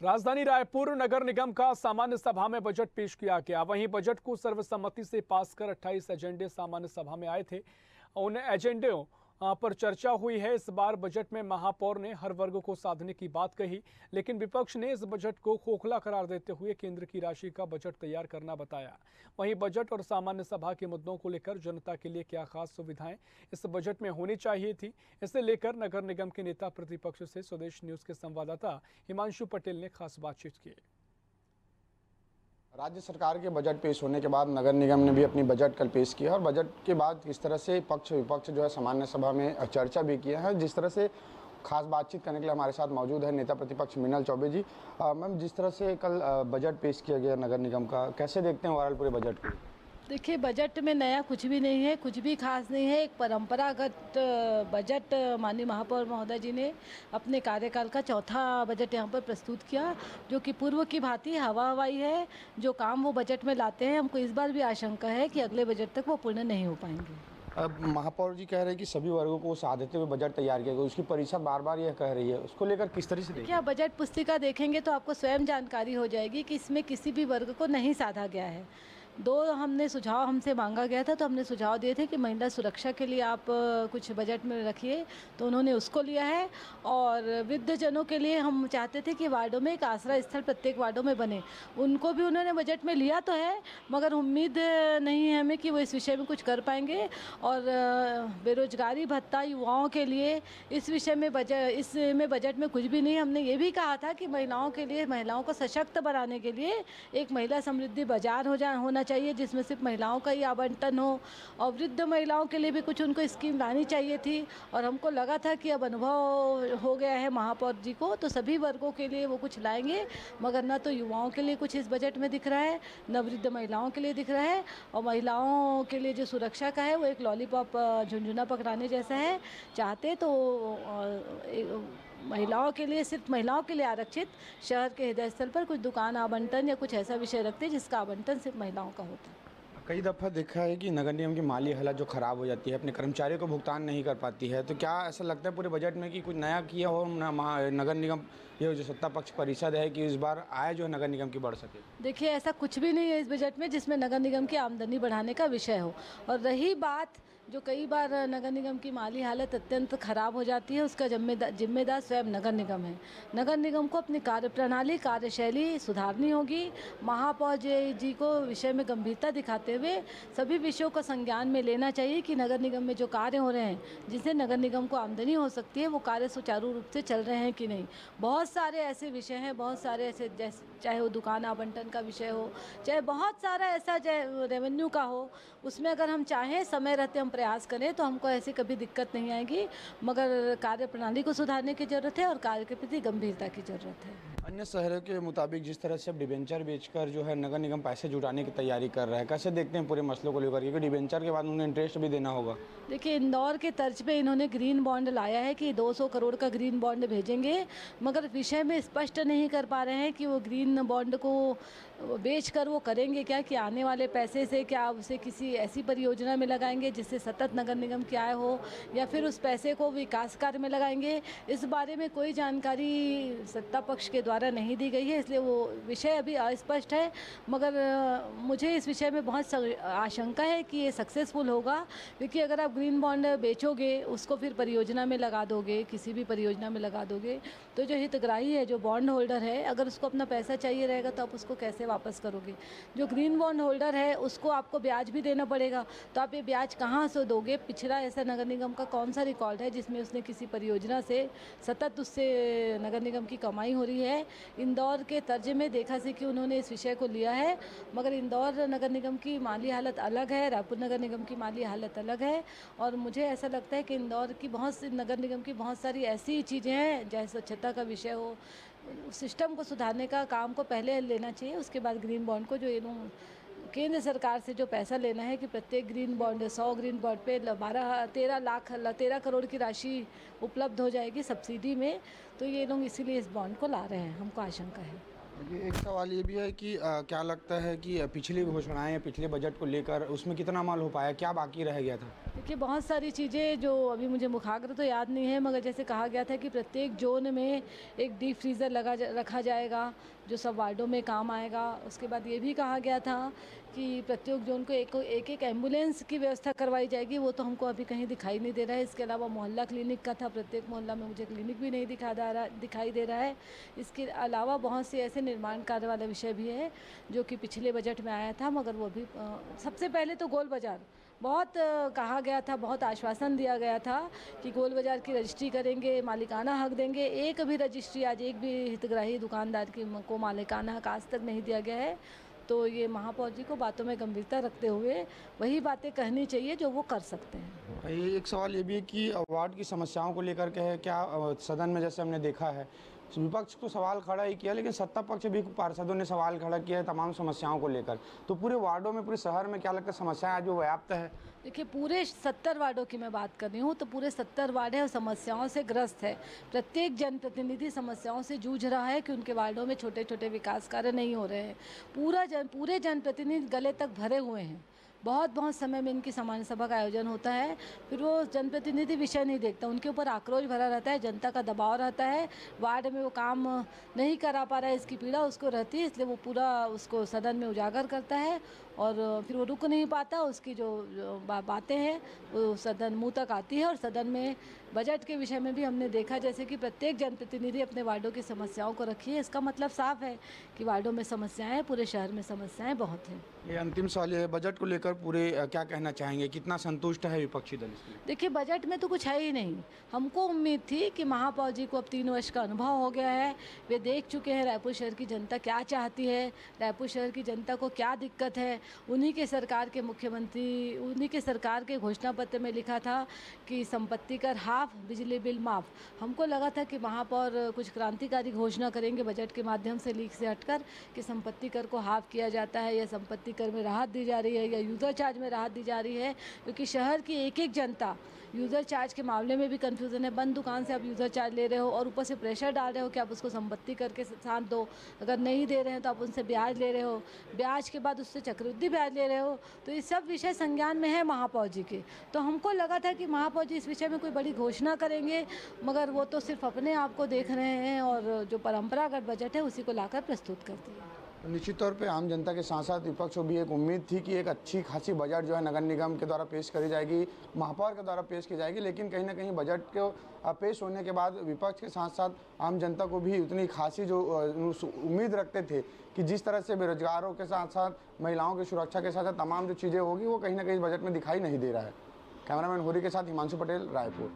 राजधानी रायपुर नगर निगम का सामान्य सभा में बजट पेश किया गया। वहीं बजट को सर्वसम्मति से पास कर 28 एजेंडे सामान्य सभा में आए थे। उन एजेंडों पर चर्चा हुई है। इस बार बजट में महापौर ने हर वर्ग को साधने की बात कही, लेकिन विपक्ष ने इस बजट को खोखला करार देते हुए केंद्र की राशि का बजट तैयार करना बताया। वहीं बजट और सामान्य सभा के मुद्दों को लेकर जनता के लिए क्या खास सुविधाएं इस बजट में होनी चाहिए थी, इसे लेकर नगर निगम के नेता प्रतिपक्ष से स्वदेश न्यूज के संवाददाता हिमांशु पटेल ने खास बातचीत की। राज्य सरकार के बजट पेश होने के बाद नगर निगम ने भी अपनी बजट कल पेश किया और बजट के बाद इस तरह से पक्ष विपक्ष जो है सामान्य सभा में चर्चा भी किया है। जिस तरह से खास बातचीत करने के लिए हमारे साथ मौजूद है नेता प्रतिपक्ष मीनल चौबे जी। मैम, जिस तरह से कल बजट पेश किया गया नगर निगम का, कैसे देखते हैं ओवरऑल पूरे बजट को? देखिए, बजट में नया कुछ भी नहीं है, कुछ भी खास नहीं है। एक परंपरागत बजट माननीय महापौर महोदय जी ने अपने कार्यकाल का चौथा बजट यहाँ पर प्रस्तुत किया, जो कि पूर्व की भांति हवा हवाई है। जो काम वो बजट में लाते हैं, हमको इस बार भी आशंका है कि अगले बजट तक वो पूर्ण नहीं हो पाएंगे। अब महापौर जी कह रहे हैं कि सभी वर्गों को साधते हुए बजट तैयार किया गया, उसकी परिषद बार बार यह कह रही है, उसको लेकर किस तरह से देखिए? क्या बजट पुस्तिका देखेंगे तो आपको स्वयं जानकारी हो जाएगी कि इसमें किसी भी वर्ग को नहीं साधा गया है। दो हमने सुझाव हमसे मांगा गया था, तो हमने सुझाव दिए थे कि महिला सुरक्षा के लिए आप कुछ बजट में रखिए, तो उन्होंने उसको लिया है। और वृद्धजनों के लिए हम चाहते थे कि वार्डों में एक आश्रय स्थल प्रत्येक वार्डों में बने, उनको भी उन्होंने बजट में लिया तो है, मगर उम्मीद नहीं है हमें कि वो इस विषय में कुछ कर पाएंगे। और बेरोजगारी भत्ता युवाओं के लिए इस विषय में बजट में कुछ भी नहीं। हमने ये भी कहा था कि महिलाओं के लिए, महिलाओं को सशक्त बनाने के लिए एक महिला समृद्धि बाजार होना चाहिए, जिसमें सिर्फ महिलाओं का ही आवंटन हो, और वृद्ध महिलाओं के लिए भी कुछ उनको स्कीम लानी चाहिए थी। और हमको लगा था कि अब अनुभव हो गया है महापौर जी को, तो सभी वर्गों के लिए वो कुछ लाएंगे, मगर न तो युवाओं के लिए कुछ इस बजट में दिख रहा है, न वृद्ध महिलाओं के लिए दिख रहा है। और महिलाओं के लिए जो सुरक्षा का है वो एक लॉलीपॉप झुनझुना पकड़ाने जैसा है। चाहते तो महिलाओं के लिए, सिर्फ महिलाओं के लिए आरक्षित शहर के हृदय स्थल पर कुछ दुकान आवंटन या कुछ ऐसा विषय रखते जिसका आवंटन सिर्फ महिलाओं का होता। कई दफ़ा देखा है कि नगर निगम की माली हालत जो ख़राब हो जाती है, अपने कर्मचारियों को भुगतान नहीं कर पाती है, तो क्या ऐसा लगता है पूरे बजट में कि कुछ नया किया हो नगर निगम, ये जो सत्ता पक्ष परिषद है, कि इस बार आय जो है नगर निगम की बढ़ सके? देखिए, ऐसा कुछ भी नहीं है इस बजट में जिसमें नगर निगम की आमदनी बढ़ाने का विषय हो। और रही बात जो कई बार नगर निगम की माली हालत अत्यंत खराब हो जाती है, उसका जिम्मेदार स्वयं नगर निगम है। नगर निगम को अपनी कार्यप्रणाली, कार्यशैली सुधारनी होगी। महापौर जी को विषय में गंभीरता दिखाते हुए सभी विषयों को संज्ञान में लेना चाहिए कि नगर निगम में जो कार्य हो रहे हैं, जिससे नगर निगम को आमदनी हो सकती है, वो कार्य सुचारू रूप से चल रहे हैं कि नहीं। बहुत सारे ऐसे विषय हैं, बहुत सारे ऐसे, चाहे वो दुकान आवंटन का विषय हो, चाहे बहुत सारा ऐसा, चाहे रेवेन्यू का हो, उसमें अगर हम चाहें, समय रहते हम प्रयास करें, तो हमको ऐसी कभी दिक्कत नहीं आएगी। मगर कार्यप्रणाली को सुधारने की ज़रूरत है और कार्य के प्रति गंभीरता की ज़रूरत है। अन्य शहरों के मुताबिक जिस तरह से अब डिबेंचर बेचकर जो है नगर निगम पैसे जुटाने की तैयारी कर रहा है, कैसे देखते हैं पूरे मसलों को लेकर? क्योंकि डिबेंचर के बाद उन्हें इंटरेस्ट भी देना होगा। देखिए, इंदौर के तर्ज पे इन्होंने ग्रीन बॉन्ड लाया है कि 200 करोड़ का ग्रीन बॉन्ड भेजेंगे, मगर विषय में स्पष्ट नहीं कर पा रहे हैं कि वो ग्रीन बॉन्ड को बेचकर वो करेंगे क्या, कि आने वाले पैसे से क्या उसे किसी ऐसी परियोजना में लगाएंगे जिससे सतत नगर निगम की आय हो, या फिर उस पैसे को विकास कार्य में लगाएंगे। इस बारे में कोई जानकारी सत्ता पक्ष के द्वारा नहीं दी गई है, इसलिए वो विषय अभी अस्पष्ट है। मगर मुझे इस विषय में बहुत आशंका है कि ये सक्सेसफुल होगा, क्योंकि अगर आप ग्रीन बॉन्ड बेचोगे, उसको फिर परियोजना में लगा दोगे, किसी भी परियोजना में लगा दोगे, तो जो हितग्राही है, जो बॉन्ड होल्डर है, अगर उसको अपना पैसा चाहिए रहेगा तो आप उसको कैसे वापस करोगे? जो ग्रीन बॉन्ड होल्डर है उसको आपको ब्याज भी देना पड़ेगा, तो आप ये ब्याज कहाँ से दोगे? पिछड़ा ऐसा नगर निगम का कौन सा रिकॉर्ड है जिसमें उसने किसी परियोजना से सतत उससे नगर निगम की कमाई हो रही है? इंदौर के तर्ज में देखा से कि उन्होंने इस विषय को लिया है, मगर इंदौर नगर निगम की माली हालत अलग है, रायपुर नगर निगम की माली हालत अलग है। और मुझे ऐसा लगता है कि इंदौर की बहुत सी, नगर निगम की बहुत सारी ऐसी चीज़ें हैं, जैसे स्वच्छता का विषय हो, सिस्टम को सुधारने का काम को पहले लेना चाहिए, उसके बाद ग्रीन बॉन्ड को, जो केंद्र सरकार से जो पैसा लेना है कि प्रत्येक ग्रीन बॉन्ड, 100 ग्रीन बॉन्ड पे 13 करोड़ की राशि उपलब्ध हो जाएगी सब्सिडी में, तो ये लोग इसीलिए इस बॉन्ड को ला रहे हैं, हमको आशंका है। देखिए, एक सवाल ये भी है कि क्या लगता है कि पिछली घोषणाएं या पिछले बजट को लेकर उसमें कितना अमल हो पाया, क्या बाकी रह गया था? देखिए बहुत सारी चीज़ें जो अभी मुझे मुखाग्र तो याद नहीं है, मगर जैसे कहा गया था कि प्रत्येक जोन में एक डीप फ्रीज़र रखा जाएगा जो सब वार्डों में काम आएगा। उसके बाद ये भी कहा गया था कि प्रत्येक जोन को एक एक एम्बुलेंस की व्यवस्था करवाई जाएगी। वो तो हमको अभी कहीं दिखाई नहीं दे रहा है। इसके अलावा मोहल्ला क्लिनिक का था, प्रत्येक मोहल्ला में मुझे क्लिनिक भी नहीं दिखाई दे रहा है। इसके अलावा बहुत से ऐसे निर्माण कार्य वाला विषय भी है जो कि पिछले बजट में आया था, मगर वो भी सबसे पहले तो गोल बाज़ार बहुत कहा गया था, बहुत आश्वासन दिया गया था कि गोल बाज़ार की रजिस्ट्री करेंगे, मालिकाना हक देंगे। एक भी रजिस्ट्री आज एक भी हितग्राही दुकानदार को मालिकाना हक आज तक नहीं दिया गया है। तो ये महापौर जी को बातों में गंभीरता रखते हुए वही बातें कहनी चाहिए जो वो कर सकते हैं। ये एक सवाल ये भी है कि वार्ड की समस्याओं को लेकर के है क्या सदन में जैसे हमने देखा है विपक्ष को सवाल खड़ा ही किया, लेकिन सत्ता पक्ष भी पार्षदों ने सवाल खड़ा किया है तमाम समस्याओं को लेकर। तो पूरे वार्डों में, पूरे शहर में क्या लगता है समस्याएं आज जो व्याप्त है? देखिए पूरे 70 वार्डों की मैं बात कर रही हूँ, तो पूरे 70 वार्ड है और समस्याओं से ग्रस्त है। प्रत्येक जनप्रतिनिधि समस्याओं से जूझ रहा है कि उनके वार्डों में छोटे छोटे विकास कार्य नहीं हो रहे हैं। पूरे जनप्रतिनिधि गले तक भरे हुए हैं। बहुत समय में इनकी सामान्य सभा का आयोजन होता है, फिर वो जनप्रतिनिधि विषय नहीं देखता, उनके ऊपर आक्रोश भरा रहता है, जनता का दबाव रहता है, वार्ड में वो काम नहीं करा पा रहा है, इसकी पीड़ा उसको रहती है, इसलिए वो पूरा उसको सदन में उजागर करता है और फिर वो रुक नहीं पाता। उसकी जो बातें हैं वो सदन मुंह तक आती है। और सदन में बजट के विषय में भी हमने देखा जैसे कि प्रत्येक जनप्रतिनिधि अपने वार्डों की समस्याओं को रखी है। इसका मतलब साफ है कि वार्डों में समस्याएं, पूरे शहर में समस्याएं बहुत हैं। ये अंतिम सवाल ये है, बजट को लेकर पूरे क्या कहना चाहेंगे, कितना संतुष्ट है विपक्षी दल इसमें? देखिए बजट में तो कुछ है ही नहीं। हमको उम्मीद थी कि महापौर जी को अब 3 वर्ष का अनुभव हो गया है, वे देख चुके हैं रायपुर शहर की जनता क्या चाहती है, रायपुर शहर की जनता को क्या दिक्कत है। उन्हीं के सरकार के मुख्यमंत्री, उन्हीं के सरकार के घोषणा पत्र में लिखा था कि संपत्ति कर हाफ, बिजली बिल माफ़। हमको लगा था कि महापौर कुछ क्रांतिकारी घोषणा करेंगे बजट के माध्यम से, लीक से हटकर, कि संपत्ति कर को हाफ किया जाता है या संपत्ति कर में राहत दी जा रही है या यूज़र चार्ज में राहत दी जा रही है। क्योंकि शहर की एक एक जनता यूज़र चार्ज के मामले में भी कन्फ्यूज़न है। बंद दुकान से आप यूज़र चार्ज ले रहे हो और ऊपर से प्रेशर डाल रहे हो कि आप उसको संपत्ति करके साथ दो, अगर नहीं दे रहे हैं तो आप उनसे ब्याज ले रहे हो, ब्याज के बाद उससे चक्रवृद्धि ब्याज ले रहे हो। तो ये सब विषय संज्ञान में है महापौर जी के। तो हमको लगा था कि महापौर जी इस विषय में कोई बड़ी घोषणा करेंगे, मगर वो तो सिर्फ अपने आप को देख रहे हैं और जो परंपरागत बजट है उसी को लाकर प्रस्तुत करते हैं। निश्चित तौर पे आम जनता के साथ साथ विपक्ष को भी एक उम्मीद थी कि एक अच्छी खासी बजट जो है नगर निगम के द्वारा पेश करी जाएगी, महापौर के द्वारा पेश की जाएगी। लेकिन कहीं ना कहीं बजट को पेश होने के बाद विपक्ष के साथ साथ आम जनता को भी उतनी खासी जो उम्मीद रखते थे कि जिस तरह से बेरोजगारों के साथ साथ महिलाओं की सुरक्षा के साथ साथ तमाम जो चीज़ें होगी वो कहीं ना कहीं बजट में दिखाई नहीं दे रहा है। कैमरामैन होरी के साथ हिमांशु पटेल, रायपुर।